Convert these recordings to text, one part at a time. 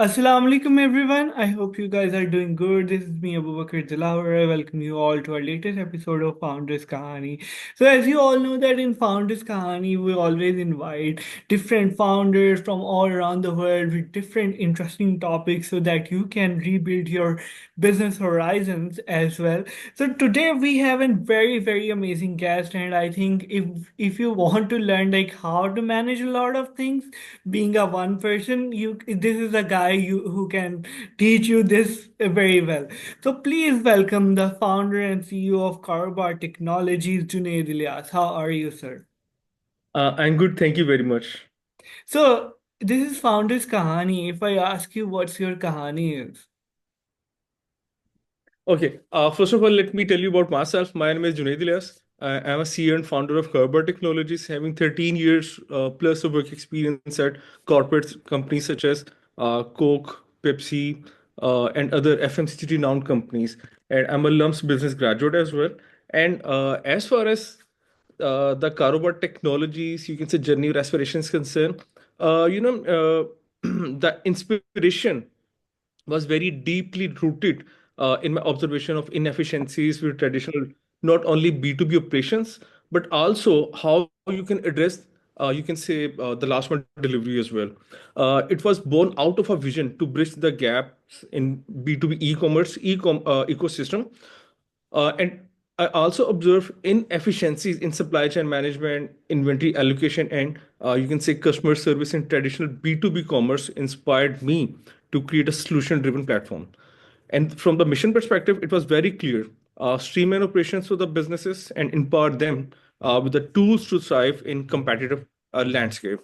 Assalamu alaikum everyone. I hope you guys are doing good. This is me Abu Bakr Dilawar. I welcome you all to our latest episode of Founders Kahani. So as you all know that in Founders Kahani we always invite different founders from all around the world with different interesting topics so that you can rebuild your business horizons as well. So today we have a very amazing guest, and I think if you want to learn like how to manage a lot of things being a one person, you this is a guy who can teach you this very well. So please welcome the founder and CEO of Karobaar Technologies, Junaid Illyas. How are you, sir? I'm good, thank you very much. So this is founder's kahani. If I ask you what's your kahani is. Okay, first of all, let me tell you about myself. My name is Junaid Illyas. I'm a CEO and founder of Karobaar Technologies, having 13 years plus of work experience at corporate companies such as Coke, Pepsi, and other FMCG renowned companies. And I'm a LUMS business graduate as well. And as far as the Karobaar Technologies, you can say journey or aspirations concerned, the inspiration was very deeply rooted in my observation of inefficiencies with traditional not only B2B operations, but also how you can address, you can say, the last mile delivery as well. It was born out of a vision to bridge the gaps in B2B e-commerce ecosystem. And I also observe inefficiencies in supply chain management, inventory allocation, and you can say customer service in traditional B2B commerce inspired me to create a solution driven platform. And from the mission perspective, it was very clear streamline operations for the businesses and empower them with the tools to thrive in competitive landscape.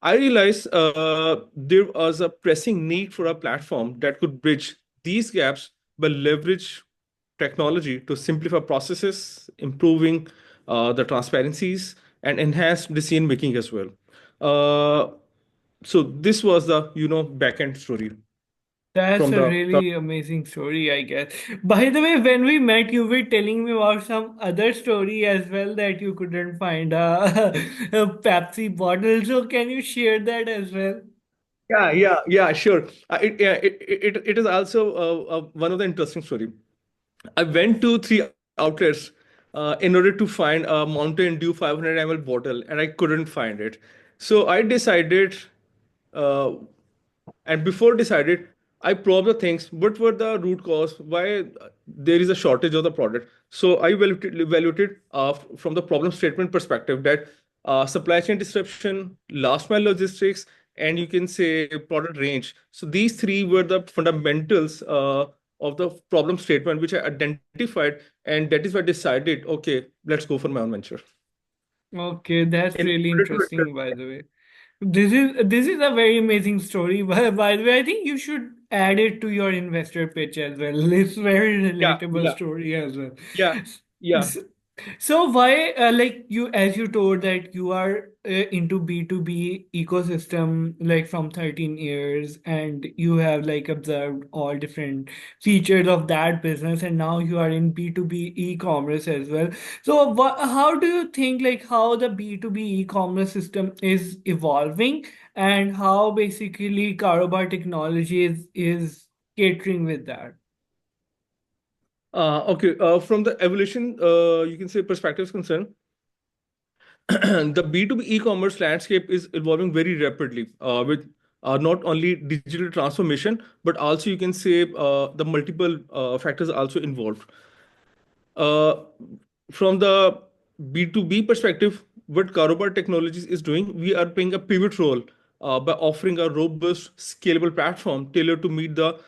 I realized there was a pressing need for a platform that could bridge these gaps by leverage technology to simplify processes, improving the transparencies and enhance decision making as well. Uh, so this was the backend story That's from a the really amazing story, I guess. By the way, when we met, you were telling me about some other story as well that you couldn't find a Pepsi bottle. So can you share that as well? yeah, sure. It is also one of the interesting story. I went to three outlets in order to find a Mountain Dew 500 ml bottle, and I couldn't find it. So I decided, uh, and before decided, I probed the things. What were the root cause? Why there is a shortage of the product? So I evaluated from the problem statement perspective that supply chain disruption, last mile logistics, and you can say product range. So these three were the fundamentals of the problem statement which I identified, and that is why I decided, okay, let's go for my own venture. Okay, that's In really order to interesting, by the way. This is a very amazing story. By the way, I think you should add it to your investor pitch as well. It's very yeah, relatable yeah, story as well. yeah, yeah. S- So why, like you, as you told that you are into B2B ecosystem like from 13 years, and you have like observed all different features of that business, and now you are in B2B e-commerce as well. So how do you think like how the B2B e-commerce system is evolving, and how basically Karobaar Technology is catering with that? Okay, from the evolution, you can say perspectives concerned, the B2B e-commerce landscape is evolving very rapidly with not only digital transformation, but also you can say the multiple factors also involved. Uh, from the B2B perspective, what Karobaar Technologies is doing, we are playing a pivot role by offering a robust, scalable platform tailored to meet the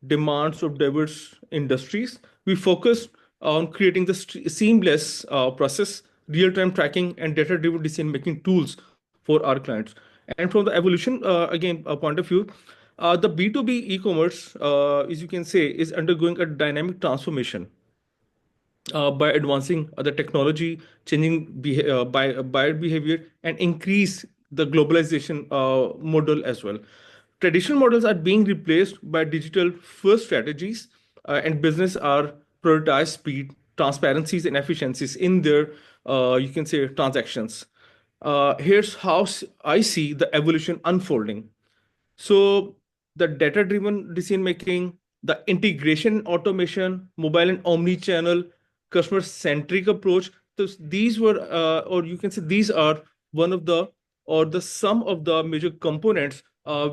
demands of diverse industries. We focus on creating the seamless process, real-time tracking, and data-driven decision-making tools for our clients. And from the evolution, again, point of view, the B2B e-commerce, as you can say, is undergoing a dynamic transformation by advancing the technology, changing buyer behavior, and increase the globalization model as well. Traditional models are being replaced by digital first strategies, and business are prioritize speed, transparencies, and efficiencies in their you can say transactions. Here's how I see the evolution unfolding. So the data-driven decision making, the integration automation, mobile and omni-channel, customer-centric approach. So these were, or you can say these are one of the, or the sum of the major components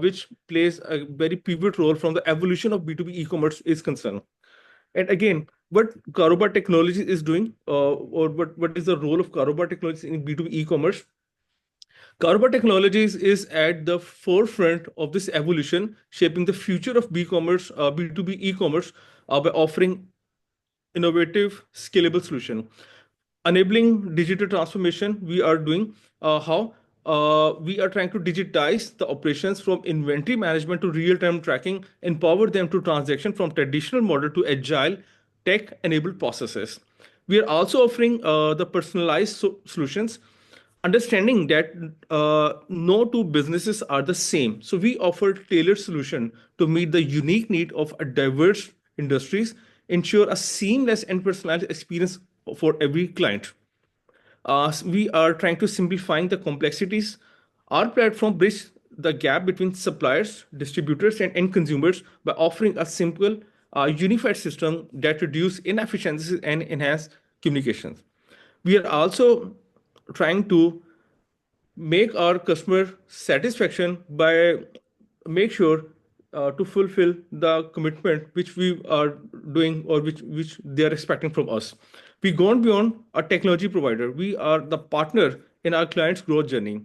which plays a very pivot role from the evolution of B2B e-commerce is concerned. And again, what Karobaar Technologies is doing, or what is the role of Karobaar Technologies in B2B e-commerce? Karobaar Technologies is at the forefront of this evolution, shaping the future of B-commerce, B2B e-commerce, by offering innovative, scalable solution. Enabling digital transformation, we are doing how we are trying to digitize the operations from inventory management to real-time tracking, empower them to transaction from traditional model to agile, tech-enabled processes. We are also offering the personalized solutions, understanding that no two businesses are the same. So we offer tailored solution to meet the unique need of a diverse industries, ensure a seamless and personalized experience for every client. We are trying to simplifying the complexities. Our platform bridges the gap between suppliers, distributors, and end consumers by offering a simple, unified system that reduce inefficiencies and enhance communications. We are also trying to make our customer satisfaction by make sure to fulfill the commitment which we are doing or which they are expecting from us. We gone beyond a technology provider. We are the partner in our clients growth journey.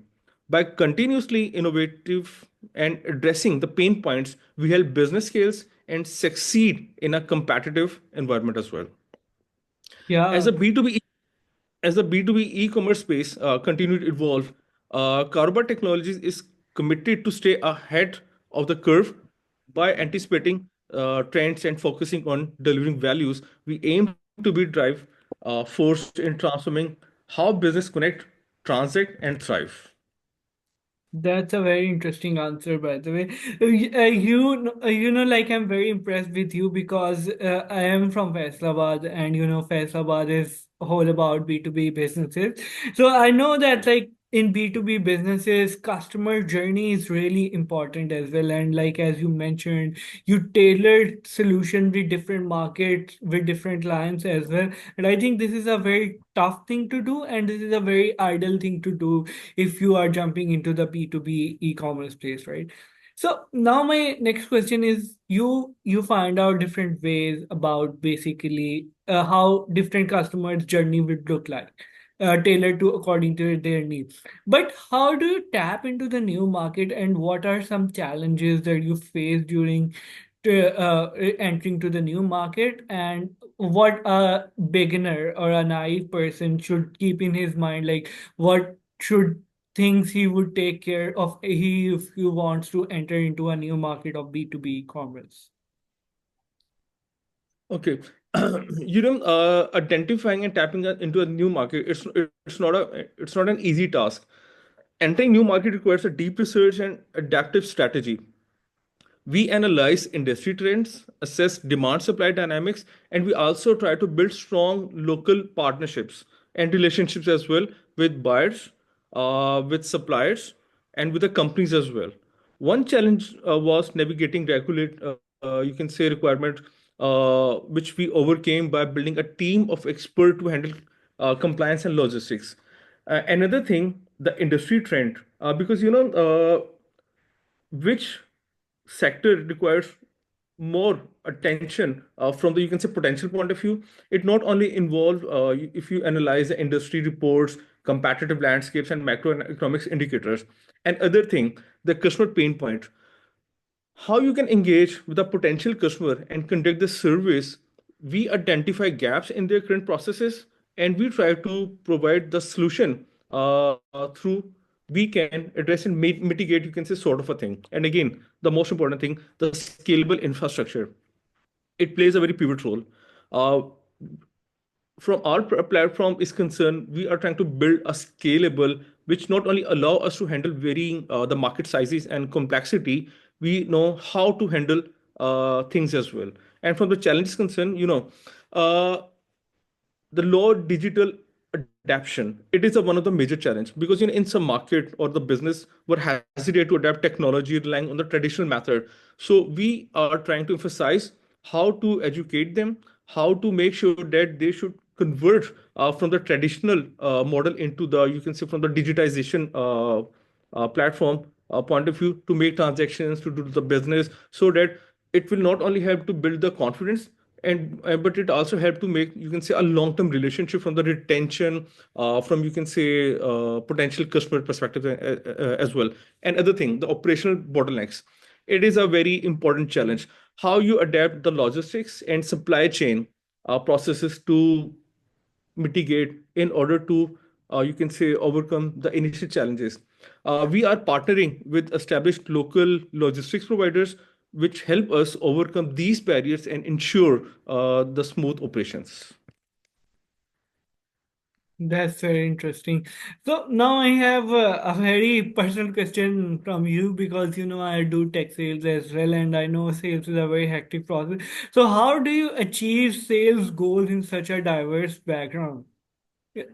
By continuously innovative and addressing the pain points, we help business scales and succeed in a competitive environment as well. As Yeah, a B2B as the B2B e-commerce space continue to evolve, Karobaar Technologies is committed to stay ahead of the curve by anticipating trends and focusing on delivering values. We aim to be drive force in transforming how business connect, transact, and thrive. that's a very interesting answer, by the way. Like I'm very impressed with you because I am from Faisalabad, and Faisalabad is all about B2B businesses. So I know that like in B2B businesses, customer journey is really important as well. And like as you mentioned, you tailored solution with different markets, with different clients as well. And I think this is a very tough thing to do, and this is a very ideal thing to do if you are jumping into the B2B e-commerce space, right? So now my next question is you find out different ways about basically how different customers journey would look like, tailored to according to their needs. But how do you tap into the new market, and what are some challenges that you face during entering to the new market, and what a beginner or a naive person should keep in his mind, like what should things he would take care of if he wants to enter into a new market of B2B commerce? Okay. Identifying and tapping into a new market, it's not an easy task. Entering new market requires a deep research and adaptive strategy. We analyze industry trends, assess demand supply dynamics, and we also try to build strong local partnerships and relationships as well with buyers, with suppliers, and with the companies as well. One challenge was navigating you can say requirement, which we overcame by building a team of experts to handle compliance and logistics. Another thing, the industry trend, because which sector requires more attention from the you can say potential point of view. It not only involve if you analyze the industry reports, competitive landscapes, and macroeconomics indicators. And other thing, the customer pain point, how you can engage with a potential customer and conduct the surveys. We identify gaps in their current processes, and we try to provide the solution through we can address and mitigate, you can say, sort of a thing. And again, the most important thing, the scalable infrastructure, it plays a very pivot role. uh, from our platform is concerned, we are trying to build a scalable, which not only allow us to handle varying the market sizes and complexity, we know how to handle things as well. And from the challenges concerned, uh, the low digital adoption adaptation. It is one of the major challenge because in some market or the business were hesitate to adapt technology relying on the traditional method. So we are trying to emphasize how to educate them, how to make sure that they should convert from the traditional model into the, you can say, from the digitization platform point of view, to make transactions, to do the business, so that it will not only help to build the confidence, and but it also help to make, you can say, a long term relationship, from the retention, from, you can say, potential customer perspective as well. And other thing, the operational bottlenecks, it is a very important challenge, how you adapt the logistics and supply chain processes to mitigate in order to, you can say, overcome the initial challenges. We are partnering with established local logistics providers which help us overcome these barriers and ensure the smooth operations. That's very interesting. So now I have a very personal question from you, because I do tech sales as well, and I know sales is a very hectic process. So how do you achieve sales goals in such a diverse background? Yeah.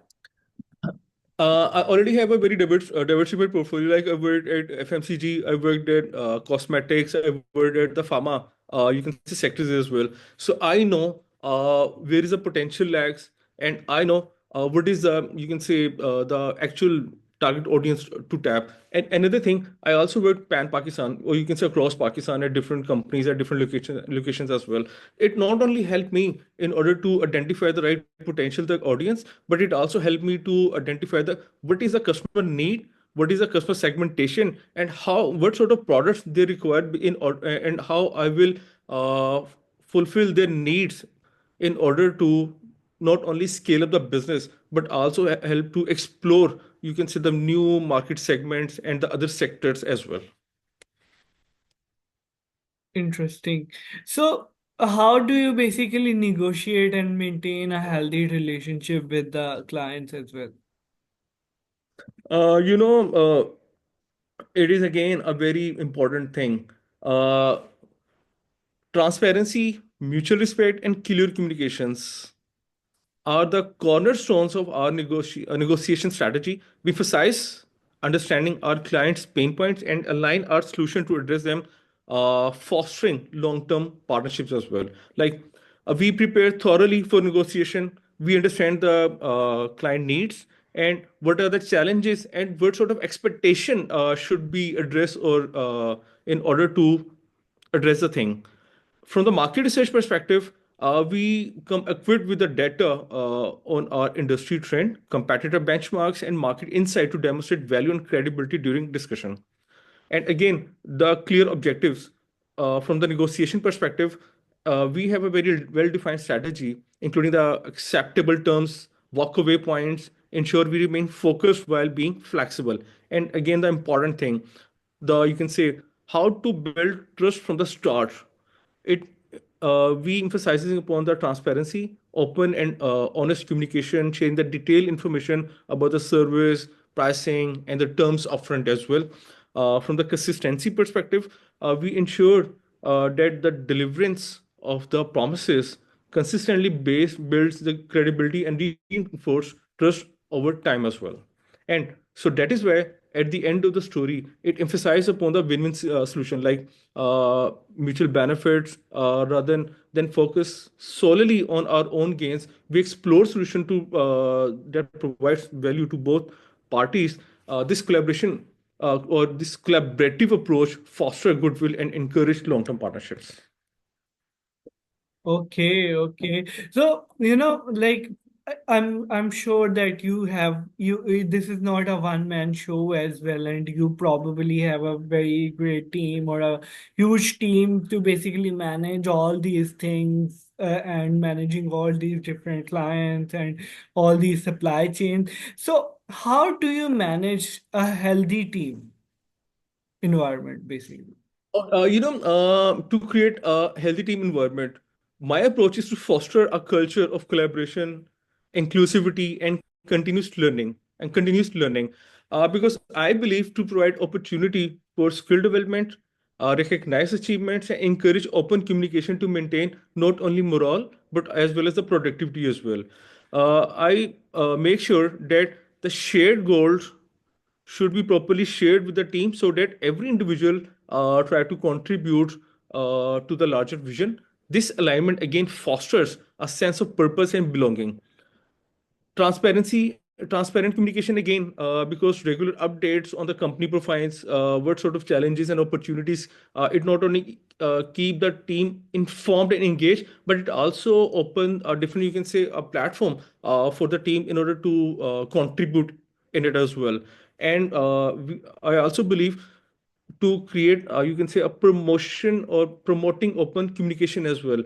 I already have a very diversified portfolio. Like I worked at FMCG, I worked at cosmetics, I worked at the pharma, you can see sectors as well. So I know where is the potential lags, and I know what is the, you can say, the actual target audience to tap. And another thing, I also worked pan Pakistan, or you can say across Pakistan, at different companies at different locations as well. It not only helped me in order to identify the right potential the audience, but it also helped me to identify the what is the customer need, what is the customer segmentation, and how, what sort of products they require and how I will uh, fulfill their needs in order to not only scale up the business but also help to explore, you can say, the new market segments and the other sectors as well. Interesting. So how do you basically negotiate and maintain a healthy relationship with the clients as well? uh, you know uh, it is again a very important thing. uh, Transparency, mutual respect, and clear communications are the cornerstones of our negotiation strategy. We emphasize understanding our clients' pain points and align our solution to address them, fostering long-term partnerships as well. Like we prepare thoroughly for negotiation. We understand the client needs and what are the challenges and what sort of expectation should be addressed, or in order to address the thing. From the market research perspective, we come equipped with the data on our industry trend, competitor benchmarks, and market insight to demonstrate value and credibility during discussion. And again, the clear objectives from the negotiation perspective, we have a very well-defined strategy, including the acceptable terms, walkaway points, ensure we remain focused while being flexible. And again, the important thing, the, you can say, how to build trust from the start. It We emphasizing upon the transparency, open and honest communication, sharing the detailed information about the service, pricing, and the terms upfront as well. From the consistency perspective, we ensure that the deliverance of the promises consistently builds the credibility and reinforce trust over time as well. And so that is where, at the end of the story, it emphasizes upon the win-win solution, like mutual benefits, rather than focus solely on our own gains. We explore solution to that provides value to both parties. This collaboration or this collaborative approach foster goodwill and encourage long-term partnerships. Okay, okay. So, like I'm sure that this is not a one man show as well, and you probably have a very great team or a huge team to basically manage all these things, and managing all these different clients and all these supply chains. So, how do you manage a healthy team environment basically? To create a healthy team environment, my approach is to foster a culture of collaboration, inclusivity, and continuous learning. Because I believe to provide opportunity for skill development, recognize achievements, and encourage open communication to maintain not only morale but as well as the productivity as well. I make sure that the shared goals should be properly shared with the team so that every individual try to contribute to the larger vision. This alignment again fosters a sense of purpose and belonging. Transparent communication again, because regular updates on the company profiles, what sort of challenges and opportunities, it not only keep the team informed and engaged, but it also open a different, you can say, a platform for the team in order to contribute in it as well. And I also believe to create, you can say, a promotion or promoting open communication as well,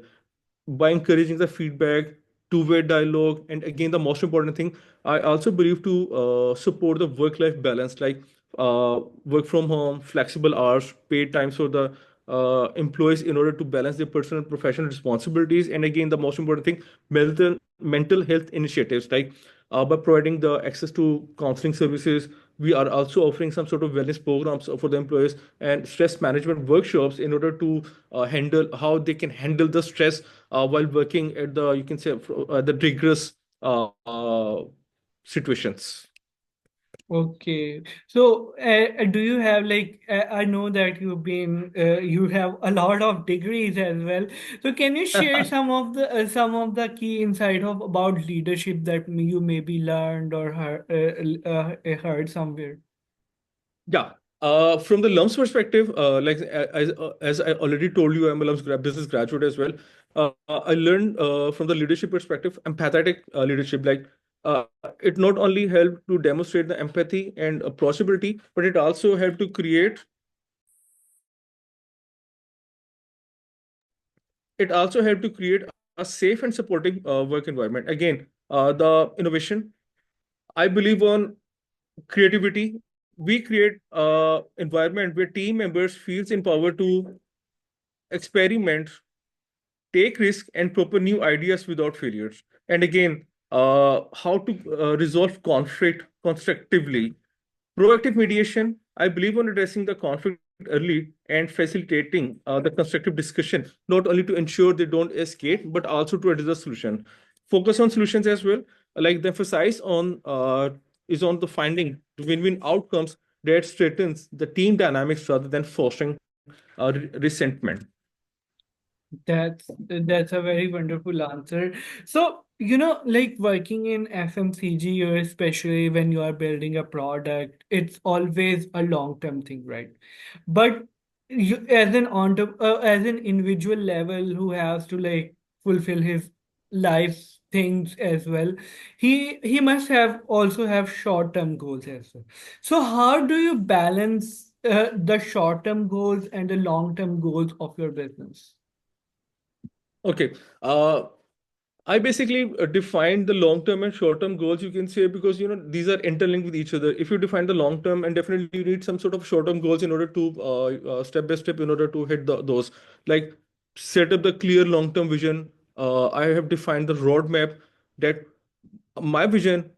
by encouraging the feedback, two-way dialogue, and again, the most important thing, I also believe to support the work-life balance, like work from home, flexible hours, paid times for the employees in order to balance their personal and professional responsibilities, and again, the most important thing, mental health initiatives, like by providing the access to counseling services. We are also offering some sort of wellness programs for the employees and stress management workshops in order to handle how they can handle the stress while working at the, you can say, the rigorous situations. Okay. So, do you have like I know that you have a lot of degrees as well. So, can you share some of the key insight of about leadership that you maybe learned or heard somewhere? Yeah. From the LUMS perspective, as I already told you, I'm a business graduate as well. I learned from the leadership perspective, empathetic leadership. Like it not only helped to demonstrate the empathy and approachability, but it also helped to create. It also helped to create a safe and supporting work environment. Again, the innovation. I believe on creativity. We create environment where team members feels empowered to experiment, take risk, and propose new ideas without failures. And again, how to resolve conflict constructively. Proactive mediation, I believe on addressing the conflict early and facilitating the constructive discussion, not only to ensure they don't escape, but also to address the solution. Focus on solutions as well, like the emphasis on is on the finding win-win outcomes that strengthens the team dynamics rather than fostering resentment. That's a very wonderful answer. So, like working in FMCG, or especially when you are building a product, it's always a long-term thing, right? But as an individual level who has to like fulfill his life things as well, he must have also have short-term goals as well. So, how do you balance the short-term goals and the long-term goals of your business? Okay. I basically defined the long term and short term goals, you can say, because these are interlinked with each other. If you define the long term, and definitely you need some sort of short term goals in order to step by step in order to hit those. Like set up the clear long term vision. I have defined the roadmap that my vision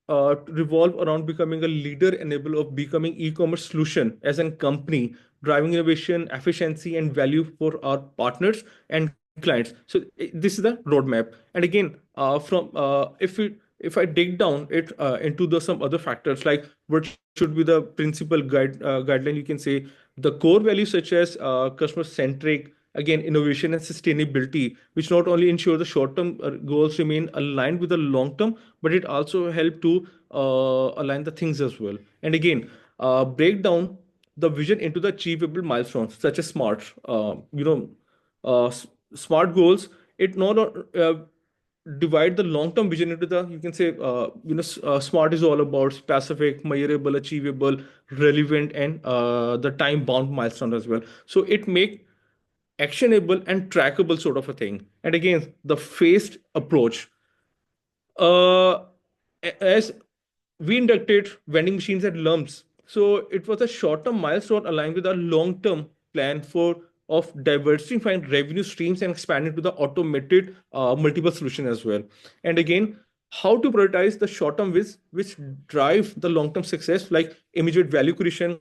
revolve around becoming a leader enabler of becoming e-commerce solution as a company, driving innovation, efficiency, and value for our partners and clients. So this is the roadmap. And again, from if I dig down it into the some other factors, like what should be the principal guideline, you can say, the core values such as customer centric, again, innovation and sustainability, which not only ensure the short term goals remain aligned with the long term, but it also help to align the things as well. And again, break down the vision into the achievable milestones such as smart smart goals. It not divide the long term vision into the, you can say, smart is all about specific, measurable, achievable, relevant, and the time bound milestone as well. So it make actionable and trackable sort of a thing. And again, the phased approach. Uh, as we inducted vending machines at lumps, so it was a short-term milestone aligned with our long-term plan for of diversifying revenue streams and expanding to the automated multiple solution as well. And again, how to prioritize the short-term which drive the long-term success, like immediate value creation.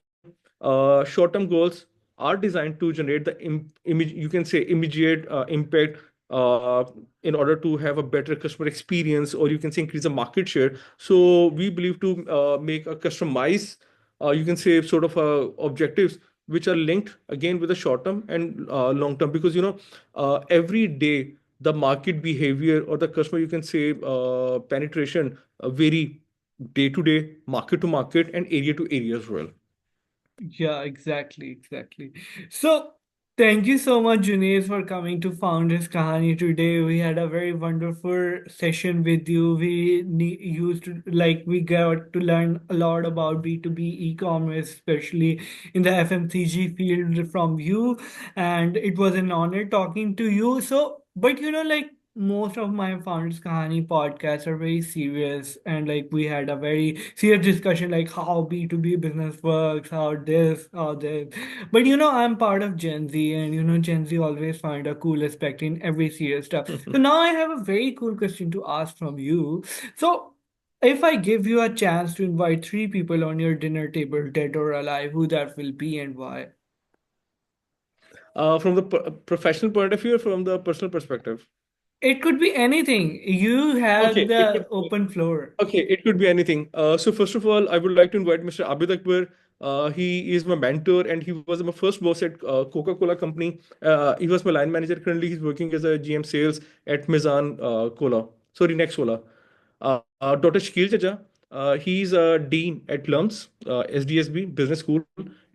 Short-term goals are designed to generate the you can say immediate impact, uh, in order to have a better customer experience, or you can say increase the market share. So we believe to make a customized, you can say sort of objectives which are linked again with the short term and long term, because every day the market behavior or the customer, you can say penetration vary day to day, market to market, and area to area as well. Yeah, exactly, exactly. So, thank you so much, Junaid, for coming to Founders Kahani today. We had a very wonderful session with you. Used to we got to learn a lot about B2B e-commerce, especially in the FMCG field from you, and it was an honor talking to you. So, but most of my Founders Kahani podcasts are very serious, and we had a very serious discussion like how B2B business works, how this, how this. But I'm part of Gen Z, and Gen Z always find a cool aspect in every serious stuff. So now I have a very cool question to ask from you. So if I give you a chance to invite three people on your dinner table, dead or alive, who that will be and why? From the professional point of view, or from the personal perspective? It could be anything. You have Okay, it could. the open floor. Okay, it could be anything. So first of all, I would like to invite Mr. Abid Akbar. He is my mentor, and he was my first boss at Coca-Cola company. He was my line manager. Currently, he's working as a GM sales at Mizan Cola. Sorry, Next Cola. Dr. Shakil Chacha. He's a dean at LUMS, SDSB Business School,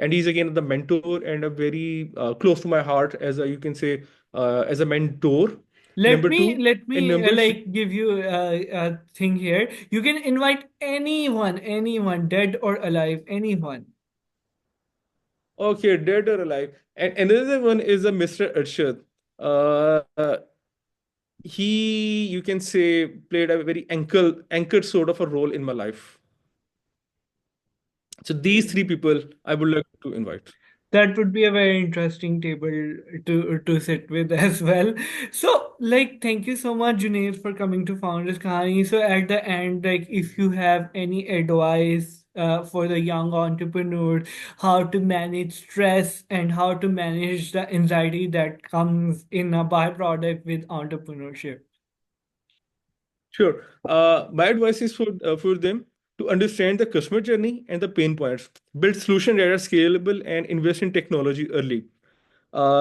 and he's again the mentor and a very close to my heart as a, you can say, as a mentor. Let Number me two, let and me number three. give you a thing here. You can invite anyone, dead or alive, anyone. Okay, dead or alive. And another one is a Mr. Arshad. He, you can say, played a very anchored sort of a role in my life. So these three people I would like to invite. That would be a very interesting table to sit with as well. So, thank you so much, Junaid, for coming to Founders Kahani. So, at the end, if you have any advice for the young entrepreneur, how to manage stress and how to manage the anxiety that comes in a byproduct with entrepreneurship. Sure. My advice is for them to understand the customer journey and the pain points, build solutions that are scalable, and invest in technology early.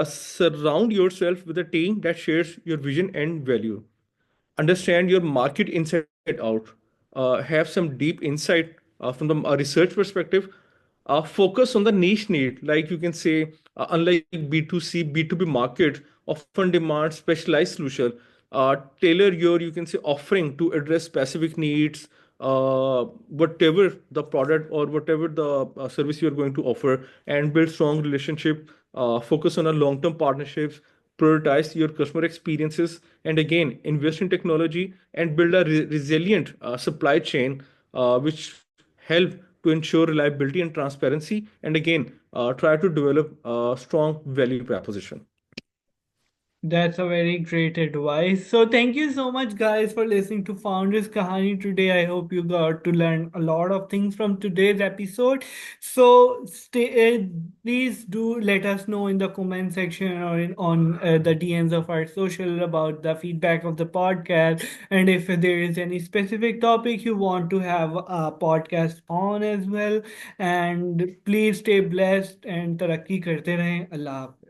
Surround yourself with a team that shares your vision and value. Understand your market inside out, have some deep insight from the research perspective, focus on the niche need, like you can say, unlike B2C, B2B market often demand specialized solution. Tailor your, you can say, offering to address specific needs, whatever the product or whatever the service you're going to offer, and build strong relationship, focus on a long-term partnerships, prioritize your customer experiences, and again invest in technology and build a resilient supply chain, which help to ensure reliability and transparency, and again try to develop a strong value proposition. That's a very great advice. So thank you so much guys for listening to Founders Kahani today. I hope you got to learn a lot of things from today's episode. So please do let us know in the comment section or on the DMs of our social about the feedback of the podcast, and if there is any specific topic you want to have a podcast on as well. And please stay blessed and taraqi karte rahein. Allah Hafiz.